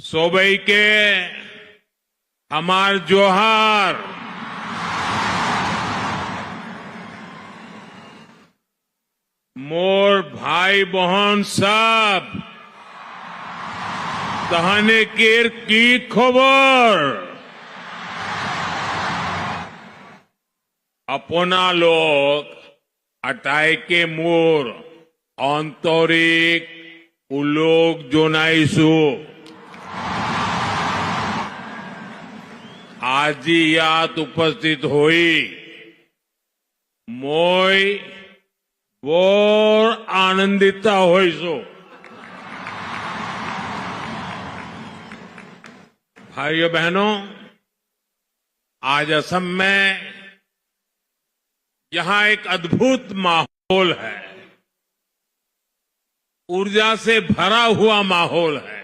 सोबई हमार जोहार मोर भाई बहन सब तहने केर की खबर अपना लोग अटाई के मोर आंतरिक उलोक जोनाइसु आजी यात उपस्थित हुई मोय बोर आनंदिता होइसो। भाइयों बहनों, आज असम में यहां एक अद्भुत माहौल है, ऊर्जा से भरा हुआ माहौल है।